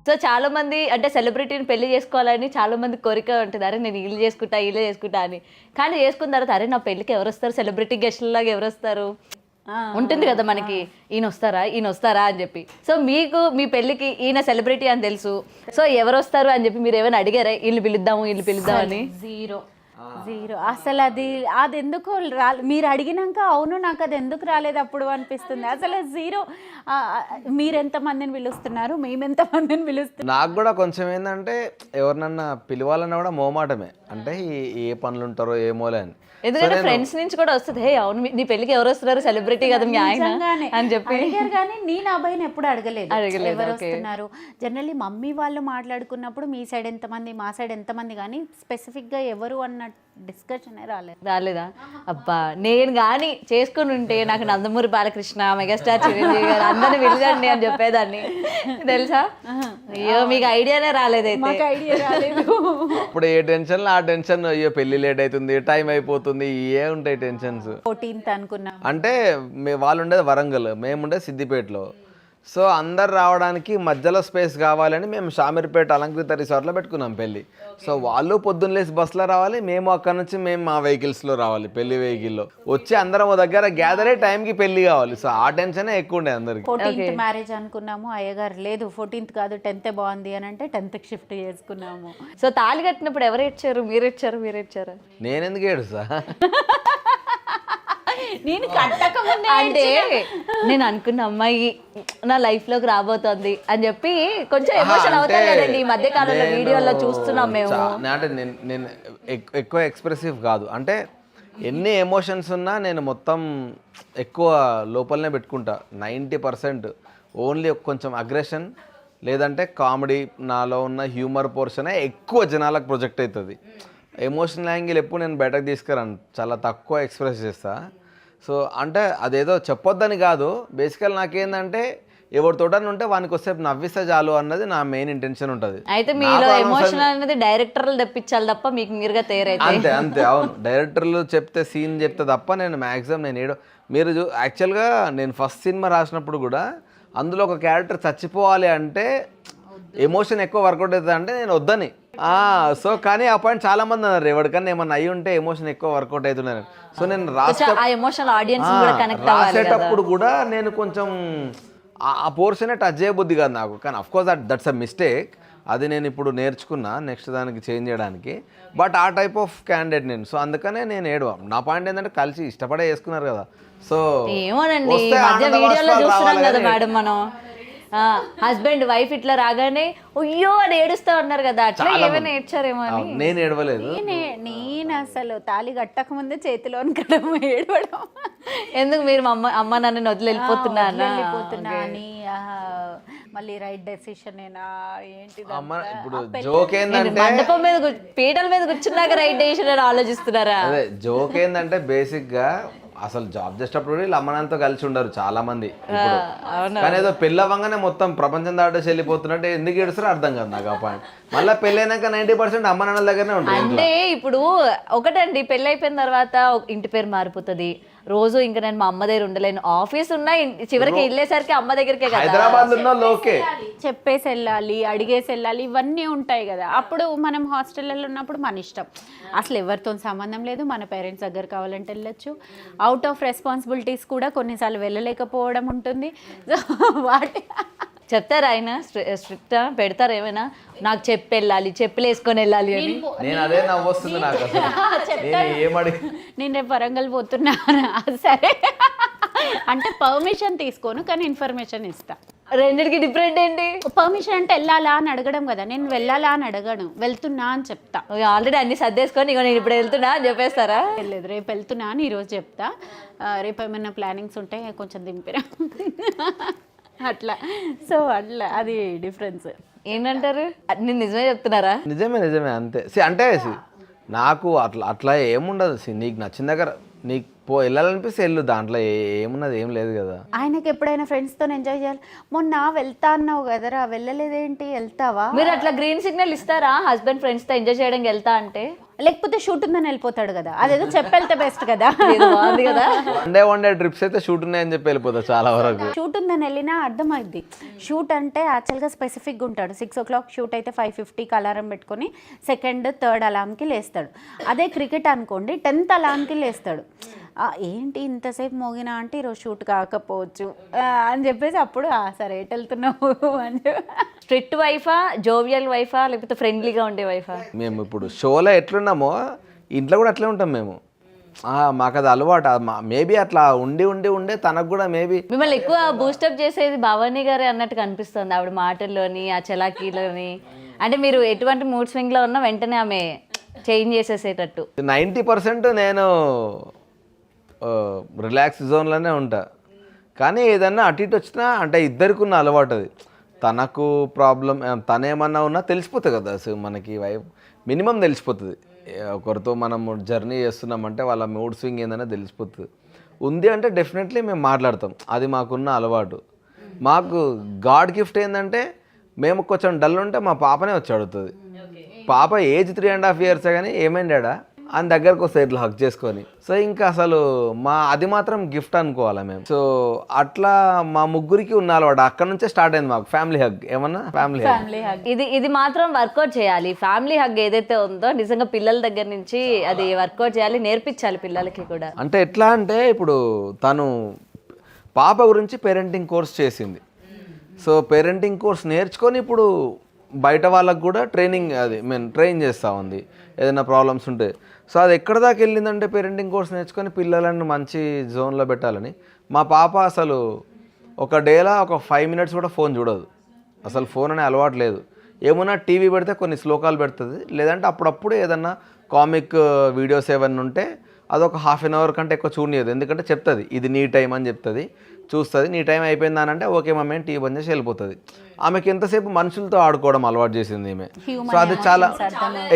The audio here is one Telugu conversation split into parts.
సో చాలా మంది అంటే సెలబ్రిటీని పెళ్లి చేసుకోవాలని చాలా మంది కోరిక ఉంటుంది, అరే నేను వీళ్ళు చేసుకుంటా అని. కానీ చేసుకున్న తర్వాత అరే నా పెళ్ళికి ఎవరు వస్తారు, సెలబ్రిటీ గెస్ట్లాగా ఎవరు వస్తారు ఉంటుంది కదా మనకి, ఈయన వస్తారా అని చెప్పి. సో మీకు మీ పెళ్ళికి ఈయన సెలబ్రిటీ అని తెలుసు, సో ఎవరు వస్తారు అని చెప్పి మీరు ఏమైనా అడిగారా వీళ్ళు పిలుద్దామని? జీరో అసలు అది ఎందుకు మీరు అడిగినాక అవును నాకు అది ఎందుకు రాలేదు అప్పుడు అనిపిస్తుంది. అసలు జీరో. మీరెంతమందిని పిలుస్తున్నారు, మేమెంతమందిని పిలుస్తున్నాం? నాకు కూడా కొంచెం ఏంటంటే ఎవరినన్నా పిలవాలన్నా కూడా మోమాటమే, అంటే ఏ పనులు ఉంటారో ఏమోలే అని. ఎందుకంటే ఫ్రెండ్స్ నుంచి కూడా వస్తుంది, హే అవును నీ పెళ్ళికి ఎవరు వస్తున్నారు, సెలబ్రిటీ కదా మీ ఆయన అని చెప్పి అడిగారు. కానీ నేను అబ్బాయిని ఎప్పుడు అడగలేదు ఎవరు వస్తున్నారు. జనరల్లీ మమ్మీ వాళ్ళు మాట్లాడుకున్నప్పుడు మీ సైడ్ ఎంతమంది మా సైడ్ ఎంతమంది, కానీ స్పెసిఫిక్ గా ఎవరు అన్న డిస్కషన్ రాలేదా? అబ్బా నేను కానీ చేసుకుని ఉంటే నాకు నందమూరి బాలకృష్ణ, మెగాస్టార్ చిరంజీవి గారు అందరిని పిలచండి అని చెప్పేదాన్ని తెలుసా. అయ్యో మీకు ఐడియానే రాలేదైతే. ఇప్పుడు ఏ టెన్షన్ ఆ టెన్షన్, అయ్యో పెళ్లి లేట్ అవుతుంది, టైం అయిపోతుంది, ఏ ఉంటాయి టెన్షన్స్. 14th అనుకున్నా. అంటే వాళ్ళు ఉండేది వరంగల్, మేము ఉండేది సిద్దిపేటలో. సో అందరు రావడానికి మధ్యలో స్పేస్ కావాలని మేము షామీర్పేట అలంకృత రిసార్ట్లో పెట్టుకున్నాం పెళ్ళి. సో వాళ్ళు పొద్దున్న లేసి బస్సులో రావాలి, మేము అక్కడ నుంచి మేము మా వెహికల్స్లో రావాలి, పెళ్లి వెహికల్లో వచ్చి అందరం దగ్గర గ్యాదర్ అయ్యే టైంకి పెళ్లి కావాలి. సో ఆ టెన్షనే ఎక్కువ ఉండే అందరికి. 14th మ్యారేజ్ అనుకున్నాము, అయ్యగారు లేదు 14th కాదు 10th బాగుంది అని అంటే 10th షిఫ్ట్ చేసుకున్నాము. సో తాళి కట్టినప్పుడు ఎవరు ఇచ్చారు, మీరు ఇచ్చారా? నేను ఎందుకు ఏడుసా? నేను కట్టకముందే అంటే నేను అనుకున్న అమ్మాయి నా లైఫ్ లోకి రాబోతోంది అని చెప్పి కొంచెం ఎమోషన్ అవుతారు కదండి ఈ మధ్య కాలంలో వీడియోలో చూస్తున్నాం మేము. అంటే నేను ఎక్కువ ఎక్స్ప్రెసివ్ కాదు, అంటే ఎన్ని ఎమోషన్స్ ఉన్నా నేను మొత్తం ఎక్కువ లోపలనే పెట్టుకుంటా. 90% ఓన్లీ కొంచెం అగ్రెషన్ లేదంటే కామెడీ, నాలో ఉన్న హ్యూమర్ పోర్షనే ఎక్కువ జనాలకు ప్రొజెక్ట్ అవుతుంది. ఎమోషనల్ యాంగిల్ ఎప్పుడు నేను బయటకు తీసుకురాను, చాలా తక్కువ ఎక్స్ప్రెస్ చేస్తా. సో అంటే అదేదో చెప్పొద్దని కాదు, బేసికల్ నాకేందంటే ఎవరితోటని ఉంటే వానికి వస్తే నవ్విస్తే చాలు అన్నది నా మెయిన్ ఇంటెన్షన్ ఉంటుంది. అయితే మీలో ఎమోషన్ అనేది డైరెక్టర్లు తెప్పించాలి తప్ప మీకు మీరుగా తయారైతే అంతే. అవును, డైరెక్టర్లు చెప్తే సీన్ చెప్తే తప్ప నేను మ్యాక్సిమం మీరు యాక్చువల్గా నేను ఫస్ట్ సినిమా రాసినప్పుడు కూడా అందులో ఒక క్యారెక్టర్ చచ్చిపోవాలి అంటే ఎమోషన్ ఎక్కువ వర్కౌట్ అవుతుంది అంటే నేను వద్దని. సో కానీ ఆ పాయింట్ చాలా మంది అన్నారు, ఎవరికన్నా ఏమన్నా అయ్యి ఉంటే ఎమోషన్ ఎక్కువ వర్కౌట్ అవుతున్నారు. సో నేను రాసేటప్పుడు కూడా నేను కొంచెం ఆ పోర్షనే టచ్ చేయబుద్ధి కాదు నాకు. కానీ అఫ్కోర్స్ దట్స్ అ మిస్టేక్, అది నేను ఇప్పుడు నేర్చుకున్నా నెక్స్ట్ దానికి చేంజ్ చేయడానికి. బట్ ఆ టైప్ ఆఫ్ క్యాండిడేట్ నేను. సో అందుకనే నేను ఏడవ. నా పాయింట్ ఏంటంటే కలిసి ఇష్టపడే వేసుకున్నారు కదా. సో ఏమోనండి వీడియోలో చూస్తున్నాం కదా మేడం, మనం హస్బెండ్ వైఫ్ ఇట్లా రాగానే అయ్యో అని ఏడుస్తా ఉన్నారు కదా, అట్లా ఏమైనా ఏడ్చారేమో అని. నేను ఏడవలేదు. నేను అసలు తాళి కట్టక ముందే చేతిలో ఏడవడం. ఎందుకు మీరు అమ్మ నన్ను వదిలి వెళ్ళిపోతున్నా అని, మళ్ళీ రైట్ డెసిషన్ ఏంటి ఇప్పుడు జోక్ ఏంటంటే మండపం మీద పీటల మీద కూర్చున్నాక రైట్ డెసిషన్ అని ఆలోచిస్తున్నారా? అదే జోక్ ఏంటంటే బేసిక్ గా అసలు జాబ్ చేసేటప్పుడు వీళ్ళు అమ్మనంతో కలిసి ఉండరు చాలా మంది. కానీ ఏదో పెళ్ళి అవ్వగానే మొత్తం ప్రపంచం దాటేసి వెళ్ళిపోతున్నట్టు ఎందుకు ఏడుస్తారో అర్థం కాదు నాకు ఆ పాయింట్. మళ్ళీ పెళ్ళి అయినాక 90% అమ్మ నాన్నల దగ్గరనే ఉంటుంది. అంటే ఇప్పుడు ఒకటండి, పెళ్ళి అయిపోయిన తర్వాత ఇంటి పేరు మారిపోతుంది, రోజు ఇంకా నేను మా అమ్మ దగ్గర ఉండలేను, ఆఫీస్ ఉన్నా చివరికి వెళ్ళేసరికి అమ్మ దగ్గరికే కదా. హైదరాబాద్ ఉన్న లోకే చెప్పేసి వెళ్ళాలి, అడిగేసి వెళ్ళాలి, ఇవన్నీ ఉంటాయి కదా. అప్పుడు మనం హాస్టల్లో ఉన్నప్పుడు మన ఇష్టం, అసలు ఎవరితో సంబంధం లేదు, మన పేరెంట్స్ దగ్గర కావాలంటే వెళ్ళొచ్చు. అవుట్ ఆఫ్ రెస్పాన్సిబిలిటీస్ కూడా కొన్నిసార్లు వెళ్ళలేకపోవడం ఉంటుంది. వాటి చెప్తారా ఆయన స్ట్రిక్ట్ పెడతారు ఏమైనా, నాకు చెప్పి వెళ్ళాలి, చెప్పులు వేసుకొని వెళ్ళాలి అని? నేను అదే నవ్వొస్తుంది నాకు అసలు. నేను రేపు వరంగల్ పోతున్నాను, సరే అంటే పర్మిషన్ తీసుకోను కానీ ఇన్ఫర్మేషన్ ఇస్తా. రెండింటికి డిఫరెంట్ ఏంటి? పర్మిషన్ అంటే వెళ్ళాలా అని అడగడం కదా, నేను వెళ్ళాలా అని అడగను, వెళ్తున్నా అని చెప్తా. ఆల్రెడీ అన్ని సర్దేసుకొని ఇక నేను ఇప్పుడు వెళ్తున్నా అని చెప్పేస్తారా? లేదు, రేపు వెళ్తున్నా అని ఈరోజు చెప్తా. రేపు ఏమైనా ప్లానింగ్స్ ఉంటే కొంచెం దింపిరా అట్లా. సో అట్లా అది డిఫరెన్స్. ఏంటంటారు? నేను నిజమే చెప్తున్నారా? నిజమే అంతే. అంటే నాకు అట్లా ఏముండదు. నీకు నచ్చిన దగ్గర నీకు వెళ్ళాలనిపిస్తే వెళ్ళు, దాంట్లో ఏమున్నది ఏం లేదు కదా. ఆయనకి ఎప్పుడైనా ఫ్రెండ్స్తో ఎంజాయ్ చేయాలి, మొన్న వెళ్తా అన్నావు కదరా వెళ్ళలేదేంటి, వెళ్తావా? మీరు అట్లా గ్రీన్ సిగ్నల్ ఇస్తారా హస్బెండ్ ఫ్రెండ్స్తో ఎంజాయ్ చేయడానికి వెళ్తా అంటే? లేకపోతే షూట్ ఉందని వెళ్ళిపోతాడు కదా, అదేదో చెప్పెళ్తే బెస్ట్ కదా. ఇది బాగుంది కదా. వన్ డే ట్రిప్స్ అయితే షూట్ ఉన్నాయని చెప్పి వెళ్ళిపోతా చాలా వరకు. షూట్ ఉందని వెళ్ళినా అర్థమైద్ది. షూట్ అంటే యాక్చువల్గా స్పెసిఫిక్గా ఉంటాడు. 6 o'clock షూట్ అయితే 5:50కి అలారం పెట్టుకొని 2nd 3rd అలారంకి లేస్తాడు. అదే క్రికెట్ అనుకోండి 10th అలారంకి లేస్తాడు. ఏంటి ఇంతసేపు మోగినా అంటే ఈరోజు షూట్ కాకపోవచ్చు అని చెప్పేసి అప్పుడు సరే ఎటు వెళ్తున్నావు అని. స్ట్రిక్ట్ వైఫా, జోవియల్ వైఫా, లేకపోతే ఫ్రెండ్లీగా ఉండే వైఫా? మేము ఇప్పుడు షోలో ఎట్లున్నామో ఇంట్లో కూడా అట్లే ఉంటాం మేము. మాకు అది అలవాటు. మేబీ అట్లా ఉండే తనకు కూడా మేబీ. మిమ్మల్ని ఎక్కువ బూస్టప్ చేసేది భవానీ గారే అన్నట్టుగా అనిపిస్తుంది ఆవిడ మాటల్లోని, ఆ చలాకీలోని. అంటే మీరు ఎటువంటి మూడ్ స్వింగ్లో ఉన్నా వెంటనే ఆమె చేంజ్ చేసేసేటట్టు. 90% నేను రిలాక్స్ జోన్లోనే ఉంటా. కానీ ఏదన్నా అటు ఇటు వచ్చినా అంటే ఇద్దరికి ఉన్న అలవాటు అది. తనకు ప్రాబ్లం తనేమన్నా ఉన్నా తెలిసిపోతుంది కదా అసలు మనకి మినిమం తెలిసిపోతుంది. ఒకరితో మనం జర్నీ చేస్తున్నామంటే వాళ్ళ మూడ్ స్వింగ్ ఏందనే తెలిసిపోతుంది. ఉంది అంటే డెఫినెట్లీ మేము మాట్లాడతాం. అది మాకున్న అలవాటు. మాకు గాడ్ గిఫ్ట్ ఏంటంటే మేము కొంచెం డల్ ఉంటే మా పాపనే వచ్చి అడుగుతుంది. పాప ఏజ్ 3.5 years కానీ ఏమైంది డాడా అని దగ్గరకు వస్తే ఇట్లా హక్ చేసుకొని. సో ఇంకా అసలు అది మాత్రం గిఫ్ట్ అనుకోవాలి మేము. సో అట్లా మా ముగ్గురికి ఉన్న అలవాటు అక్కడ నుంచే స్టార్ట్ అయింది మాకు ఫ్యామిలీ హగ్. ఏమన్నా ఫ్యామిలీ హగ్ ఇది మాత్రం వర్కౌట్ చేయాలి. ఫ్యామిలీ హగ్ ఏదైతే ఉందో నిజంగా పిల్లల దగ్గర నుంచి అది వర్కౌట్ చేయాలి, నేర్పించాలి పిల్లలకి కూడా. అంటే ఎట్లా అంటే ఇప్పుడు తను పాప గురించి పేరెంటింగ్ కోర్స్ చేసింది. సో పేరెంటింగ్ కోర్స్ నేర్చుకొని ఇప్పుడు బయట వాళ్ళకు కూడా ట్రైన్ చేస్తూ ఉంది ఏదైనా ప్రాబ్లమ్స్ ఉంటే. సో అది ఎక్కడ దాకా వెళ్ళిందంటే పేరెంటింగ్ కోర్స్ నేర్చుకొని పిల్లలను మంచి జోన్లో పెట్టాలని. మా పాప అసలు ఒక డేలా ఒక 5 minutes కూడా ఫోన్ చూడదు. అసలు ఫోన్ అనే అలవాటు లేదు. ఏమన్నా టీవీ పెడితే కొన్ని శ్లోకాలు పెడుతుంది, లేదంటే అప్పుడప్పుడు ఏదన్నా కామిక్ వీడియోస్ ఏమన్నా ఉంటే అదొక 1/2 hour కంటే ఎక్కువ చూడలేదు. ఎందుకంటే చెప్తుంది ఇది నీ టైం అని చెప్తుంది, చూస్తుంది. నీ టైం అయిపోయిందా అంటే ఓకే మమ్మీ అని టీవీ బంద్ చేసి వెళ్ళిపోతుంది. ఆమెకి ఎంతసేపు మనుషులతో ఆడుకోవడం అలవాటు చేసింది ఈమె. సో అది చాలా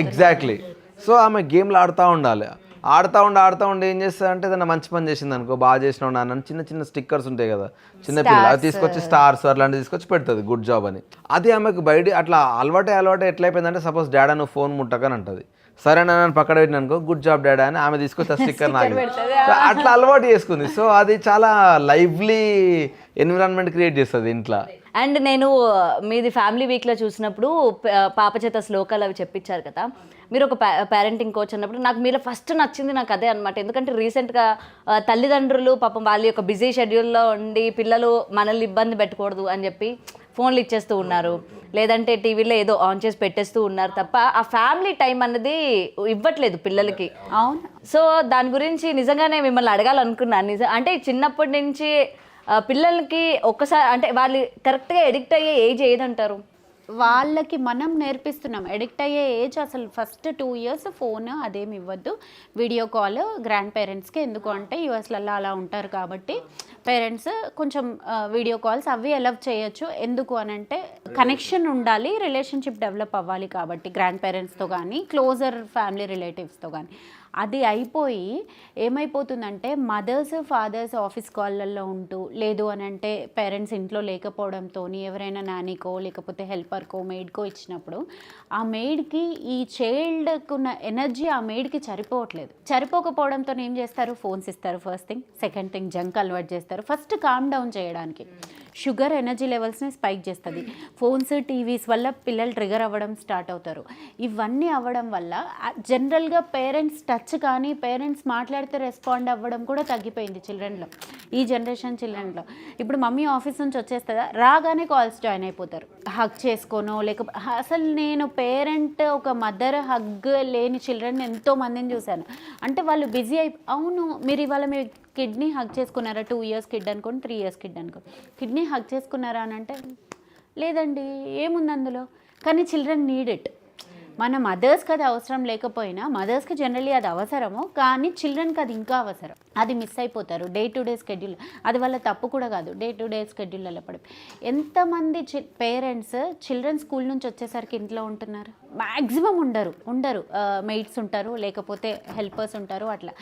ఎగ్జాక్ట్లీ. సో ఆమె గేమ్లు ఆడుతూ ఉండాలి. ఆడుతూ ఉండి ఏం చేస్తుందంటే ఏదైనా మంచి పని చేసింది అనుకో, బాగా చేసినావు నాన్న చిన్న స్టిక్కర్స్ ఉంటాయి కదా చిన్నపిల్లలు, అది తీసుకొచ్చి స్టార్స్ అట్లాంటివి తీసుకొచ్చి పెడుతుంది గుడ్ జాబ్ అని. అది ఆమెకు బయట అట్లా అలవాటే ఎట్లయిపోయిందంటే సపోజ్ డాడా నువ్వు ఫోన్ ముట్టకని అంటది. సరే నన్ను పక్కన పెట్టిన అనుకో గుడ్ జాబ్ డాడా అని ఆమె తీసుకొచ్చి ఆ స్టిక్కర్ నాకు అట్లా అలవాటు చేసుకుంది. సో అది చాలా లైవ్లీ ఎన్విరాన్మెంట్ క్రియేట్ చేస్తుంది ఇంట్లో. అండ్ నేను మీది ఫ్యామిలీ వీక్లో చూసినప్పుడు పాప చేత శ్లోకాలు అవి చెప్పించారు కదా. మీరు ఒక పేరెంటింగ్ కోచ్ అన్నప్పుడు నాకు మీలో ఫస్ట్ నచ్చింది నాకు అదే అనమాట. ఎందుకంటే రీసెంట్గా తల్లిదండ్రులు పాపం వాళ్ళ యొక్క బిజీ షెడ్యూల్లో ఉండి పిల్లలు మనల్ని ఇబ్బంది పెట్టకూడదు అని చెప్పి ఫోన్లు ఇచ్చేస్తూ ఉన్నారు, లేదంటే టీవీలో ఏదో ఆన్ చేసి పెట్టేస్తూ ఉన్నారు తప్ప ఆ ఫ్యామిలీ టైం అన్నది ఇవ్వట్లేదు పిల్లలకి. అవును. సో దాని గురించి నిజంగానే మిమ్మల్ని అడగాలనుకున్నాను. అంటే చిన్నప్పటి నుంచి పిల్లలకి ఒక్కసారి అంటే వాళ్ళు కరెక్ట్గా ఎడిక్ట్ అయ్యే ఏజ్ ఏదంటారు? వాళ్ళకి మనం నేర్పిస్తున్నాం. ఎడిక్ట్ అయ్యే ఏజ్ అసలు ఫస్ట్ 2 years ఫోన్ అదేమి ఇవ్వద్దు. వీడియో కాల్ గ్రాండ్ పేరెంట్స్కి, ఎందుకు అంటే యూఎస్లలో అలా ఉంటారు కాబట్టి పేరెంట్స్ కొంచెం వీడియో కాల్స్ అవి అలవ్ చేయొచ్చు. ఎందుకు అని అంటే కనెక్షన్ ఉండాలి, రిలేషన్షిప్ డెవలప్ అవ్వాలి కాబట్టి గ్రాండ్ పేరెంట్స్తో కానీ క్లోజర్ ఫ్యామిలీ రిలేటివ్స్తో కానీ. అది అయిపోయి ఏమైపోతుందంటే మదర్స్ ఫాదర్స్ ఆఫీస్ కాళ్ళల్లో ఉంటూ, లేదు అని అంటే పేరెంట్స్ ఇంట్లో లేకపోవడంతో ఎవరైనా నానీకో లేకపోతే హెల్పర్కో మెయిడ్కో ఇచ్చినప్పుడు ఆ మెయిడ్కి ఈ చైల్డ్కు ఉన్న ఎనర్జీ ఆ మెయిడ్కి సరిపోకపోవడంతో ఏం చేస్తారు, ఫోన్స్ ఇస్తారు first thing. Second thing junk అలవాటు చేస్తారు. ఫస్ట్ కామ్ డౌన్ చేయడానికి షుగర్ ఎనర్జీ లెవెల్స్ని స్పైక్ చేస్తుంది. ఫోన్స్ టీవీస్ వల్ల పిల్లలు ట్రిగర్ అవ్వడం స్టార్ట్ అవుతారు. ఇవన్నీ అవ్వడం వల్ల జనరల్గా పేరెంట్స్ టచ్ కానీ పేరెంట్స్ మాట్లాడితే రెస్పాండ్ అవ్వడం కూడా తగ్గిపోయింది చిల్డ్రన్లో, ఈ జనరేషన్ చిల్డ్రన్లో. ఇప్పుడు మమ్మీ ఆఫీస్ నుంచి వచ్చేస్తుందా, రాగానే కాల్స్ జాయిన్ అయిపోతారు, హగ్ చేసుకోనో లేకపోతే. అసలు నేను పేరెంట్ ఒక మదర్ హగ్ లేని చిల్డ్రన్ ఎంతో మందిని చూశాను. అంటే వాళ్ళు బిజీ అవును మీరు ఇవాళ మీ కిడ్నీ హగ్ చేసుకున్నారా, 2 years కిడ్ అనుకోండి 3 years కిడ్ అనుకోండి, కిడ్నీ హగ్ చేసుకున్నారా అని అంటే లేదండి ఏముంది అందులో. కానీ చిల్డ్రన్ నీడ్ ఇట్. మన మదర్స్కి అది అవసరం లేకపోయినా, మదర్స్కి జనరల్లీ అది అవసరము, కానీ చిల్డ్రన్కి అది ఇంకా అవసరం. అది మిస్ అయిపోతారు. డే టు డే స్కెడ్యూల్, అది వాళ్ళ తప్పు కూడా కాదు, డే టు డే స్కెడ్యూల్లో పడి ఎంతమంది పేరెంట్స్ చిల్డ్రన్ స్కూల్ నుంచి వచ్చేసరికి ఇంట్లో ఉంటున్నారు? మ్యాక్సిమం ఉండరు మెయిట్స్ ఉంటారు, లేకపోతే హెల్పర్స్ ఉంటారు, అట్లా.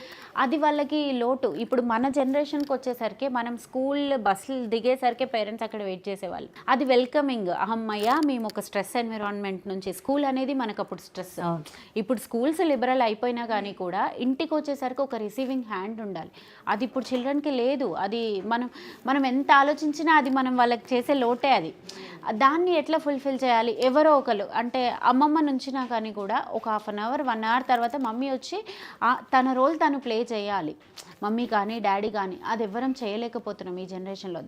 అది వాళ్ళకి లోటు. ఇప్పుడు మన జనరేషన్కి వచ్చేసరికి మనం స్కూల్ బస్సులు దిగేసరికి పేరెంట్స్ అక్కడ వెయిట్ చేసేవాళ్ళు. అది వెల్కమింగ్, అమ్మయ్య మేము ఒక స్ట్రెస్ ఎన్విరాన్మెంట్ నుంచి, స్కూల్ అనేది మనకు అప్పుడు స్ట్రెస్. ఇప్పుడు స్కూల్స్ లిబరల్ అయిపోయినా కానీ కూడా ఇంటికి వచ్చేసరికి ఒక రిసీవింగ్ హ్యాండ్ ఉండాలి. అది ఇప్పుడు చిల్డ్రన్కి లేదు. అది మనం ఎంత ఆలోచించినా అది మనం వాళ్ళకి చేసే లోటే. అది దాన్ని ఎట్లా ఫుల్ఫిల్ చేయాలి? ఎవరో ఒకరు, అంటే అమ్మమ్మ నుంచినా కానీ కూడా ఒక 1/2 అవర్ 1 అవర్ తర్వాత మమ్మీ వచ్చి తన రోల్ తను ప్లే చేయాలి. మమ్మీ కానీ డాడీ కానీ అది ఎవ్వరం చేయలేకపోతున్నాం ఈ జనరేషన్లో.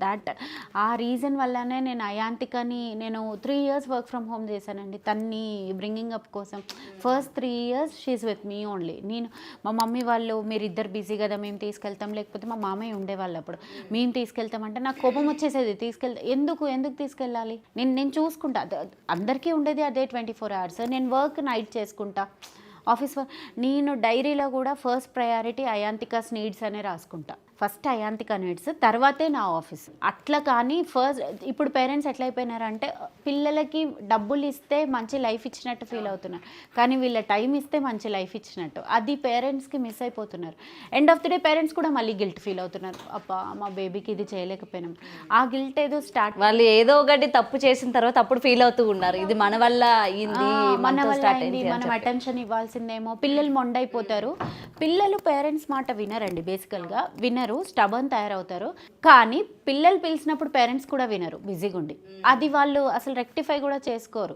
ఆ రీజన్ వల్లనే నేను అయాంతికని 3 ఇయర్స్ వర్క్ ఫ్రమ్ హోమ్ చేశానండి తన్ని బ్రింగింగ్ అప్ కోసం. First 3 years she with me only. మా మమ్మీ వాళ్ళు మీరు ఇద్దరు బిజీ కదా మేము తీసుకెళ్తాం, లేకపోతే మా మామయ్య ఉండేవాళ్ళు అప్పుడు, మేము తీసుకెళ్తామంటే నాకు కోపం వచ్చేసేది. ఎందుకు తీసుకెళ్ళాలి, నేను చూసుకుంటా. అందరికీ ఉండేది అదే 24 అవర్స్. నేను వర్క్ నైట్ చేసుకుంటా, ఆఫీస్ వర్క్. నేను డైరీలో కూడా ఫస్ట్ ప్రయారిటీ అయాంతికాస్ నీడ్స్ అనే రాసుకుంటా. ఫస్ట్ అయాంతిక నీడ్స్, తర్వాతే నా ఆఫీస్. అట్లా కానీ ఇప్పుడు పేరెంట్స్ ఎట్లా అయిపోయినారంటే పిల్లలకి డబ్బులు ఇస్తే మంచి లైఫ్ ఇచ్చినట్టు ఫీల్ అవుతున్నారు, కానీ వీళ్ళ టైం ఇస్తే మంచి లైఫ్ ఇచ్చినట్టు. అది పేరెంట్స్కి మిస్ అయిపోతున్నారు. End of the day parents కూడా మళ్ళీ గిల్ట్ ఫీల్ అవుతున్నారు. అబ్బా మా బేబీకి ఇది చేయలేకపోయినాం. ఆ గిల్ట్ ఏదో వాళ్ళు ఏదో ఒకటి తప్పు చేసిన తర్వాత అప్పుడు ఫీల్ అవుతూ ఉన్నారు, ఇది మన వల్ల అయింది, మనం అటెన్షన్ ఇవ్వాల్సిందేమో. పిల్లలు మొండైపోతారు. పిల్లలు పేరెంట్స్ మాట వినరండి, బేసికల్గా వినరు, స్టబర్న్ తయారవుతారు. కానీ పిల్లలు పిలిచినప్పుడు పేరెంట్స్ కూడా వినరు, బిజీగా ఉండి. అది వాళ్ళు అసలు రెక్టిఫై కూడా చేసుకోరు.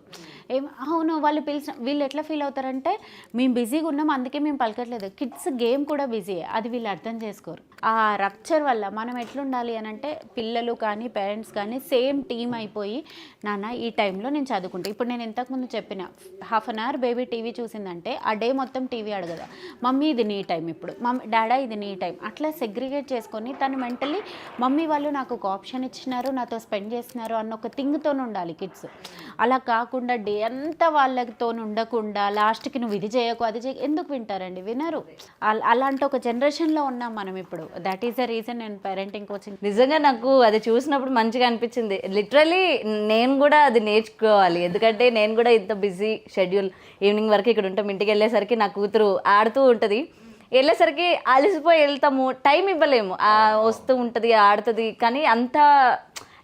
అవును వాళ్ళు వీళ్ళు ఎట్లా ఫీల్ అవుతారంటే మేము బిజీగా ఉన్నాం అందుకే మేము పలకట్లేదు. కిడ్స్ గేమ్ కూడా బిజీ, అది వీళ్ళు అర్థం చేసుకోరు. ఆ రప్చర్ వల్ల మనం ఎట్లుండాలి అని అంటే పిల్లలు కానీ పేరెంట్స్ కానీ సేమ్ టీమ్ అయిపోయి, నాన్న ఈ టైంలో నేను చదువుకుంటా. ఇప్పుడు నేను ఇంతకుముందు చెప్పిన 1/2 అవర్ బేబీ టీవీ చూసిందంటే ఆ డే మొత్తం టీవీ అడగదా, మమ్మీ ఇది నీ టైం, ఇప్పుడు మమ్మీ డాడా ఇది నీ టైం. అట్లా సెగ్రిగేట్ చేసుకొని తను మెంటల్లీ మమ్మీ వాళ్ళు నాకు ఒక ఆప్షన్ ఇచ్చినారు, నాతో స్పెండ్ చేస్తున్నారు అన్న ఒక థింగ్తో ఉండాలి కిడ్స్. అలా కాకుండా డే అంతా వాళ్ళతో ఉండకుండా లాస్ట్కి నువ్వు ఇది చేయకు అది ఎందుకు వింటారండి? వినరు. అలాంటి ఒక జనరేషన్లో ఉన్నాం మనం ఇప్పుడు. దట్ ఈస్ ద రీజన్ నేను పేరెంటింగ్ కోచింగ్. నిజంగా నాకు అది చూసినప్పుడు మంచిగా అనిపించింది. లిటరలీ నేను కూడా అది నేర్చుకోవాలి, ఎందుకంటే నేను కూడా ఇంత బిజీ షెడ్యూల్, ఈవినింగ్ వరకు ఇక్కడ ఉంటాం, ఇంటికి వెళ్ళేసరికి నా కూతురు ఆడుతూ ఉంటుంది, వెళ్ళేసరికి అలసిపోయి వెళ్తాము, టైం ఇవ్వలేము. వస్తూ ఉంటుంది ఆడుతుంది, కానీ అంత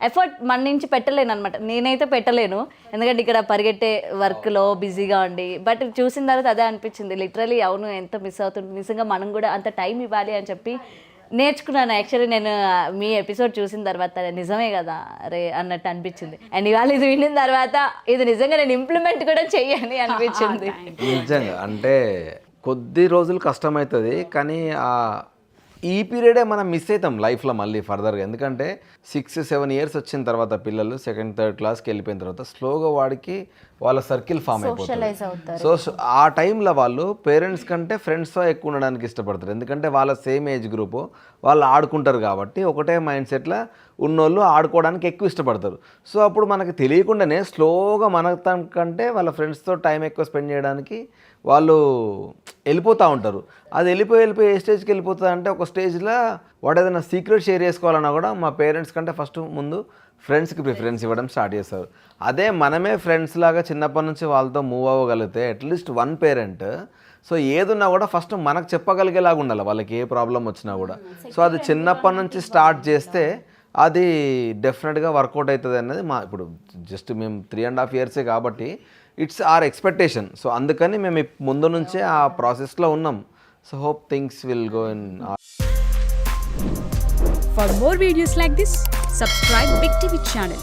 ఎఫర్ట్ మన నుంచి పెట్టలేను అనమాట. నేనైతే పెట్టలేను, ఎందుకంటే ఇక్కడ పరిగెట్టే వర్క్లో బిజీగా ఉండి. బట్ చూసిన తర్వాత అదే అనిపించింది, లిటరలీ అవును ఎంత మిస్ అవుతుంది, నిజంగా మనం కూడా అంత టైం ఇవ్వాలి అని చెప్పి నేర్చుకున్నాను. యాక్చువల్లీ నేను మీ ఎపిసోడ్ చూసిన తర్వాత నిజమే కదా అరే అన్నట్టు అనిపించింది. అండ్ ఇవాళ ఇది విన్న తర్వాత ఇది నిజంగా నేను ఇంప్లిమెంట్ కూడా చెయ్యాలి అనిపించింది. నిజంగా అంటే కొద్ది రోజులు కష్టమవుతుంది, కానీ ఈ పీరియడే మనం మిస్ అవుతాం లైఫ్లో మళ్ళీ ఫర్దర్గా. ఎందుకంటే 6-7 ఇయర్స్ వచ్చిన తర్వాత పిల్లలు 2nd, 3rd క్లాస్కి వెళ్ళిపోయిన తర్వాత స్లోగా వాడికి వాళ్ళ సర్కిల్ ఫామ్ అయిపోతుంది. సో ఆ టైంలో వాళ్ళు పేరెంట్స్ కంటే ఫ్రెండ్స్తో ఎక్కువ ఉండడానికి ఇష్టపడతారు, ఎందుకంటే వాళ్ళ సేమ్ ఏజ్ గ్రూపు, వాళ్ళు ఆడుకుంటారు కాబట్టి ఒకటే మైండ్ సెట్లో ఉన్నోళ్ళు ఆడుకోవడానికి ఎక్కువ ఇష్టపడతారు. సో అప్పుడు మనకు తెలియకుండానే స్లోగా మన కంటే వాళ్ళ ఫ్రెండ్స్తో టైం ఎక్కువ స్పెండ్ చేయడానికి వాళ్ళు వెళ్ళిపోతూ ఉంటారు. అది వెళ్ళిపోయి ఏ స్టేజ్కి వెళ్ళిపోతుంది అంటే ఒక స్టేజ్లో వాడు ఏదైనా సీక్రెట్ షేర్ చేసుకోవాలన్నా కూడా మా పేరెంట్స్ కంటే ఫస్ట్ ముందు ఫ్రెండ్స్కి ప్రిఫరెన్స్ ఇవ్వడం స్టార్ట్ చేస్తారు. అదే మనమే ఫ్రెండ్స్ లాగా చిన్నప్పటి నుంచి వాళ్ళతో మూవ్ అవ్వగలిగితే అట్లీస్ట్ వన్ పేరెంట్ సో ఏదున్నా కూడా ఫస్ట్ మనకు చెప్పగలిగేలాగా ఉండాలి వాళ్ళకి ఏ ప్రాబ్లం వచ్చినా కూడా. సో అది చిన్నప్పటి నుంచి స్టార్ట్ చేస్తే అది డెఫినెట్గా వర్కౌట్ అవుతుంది అనేది ఇప్పుడు జస్ట్ మేము 3.5 ఇయర్సే కాబట్టి ఇట్స్ ఆర్ ఎక్స్పెక్టేషన్. సో అందుకని మేము ముందు నుంచే ఆ ప్రాసెస్లో ఉన్నాం. So hope things will go in. For more videos like this, subscribe Big TV channel.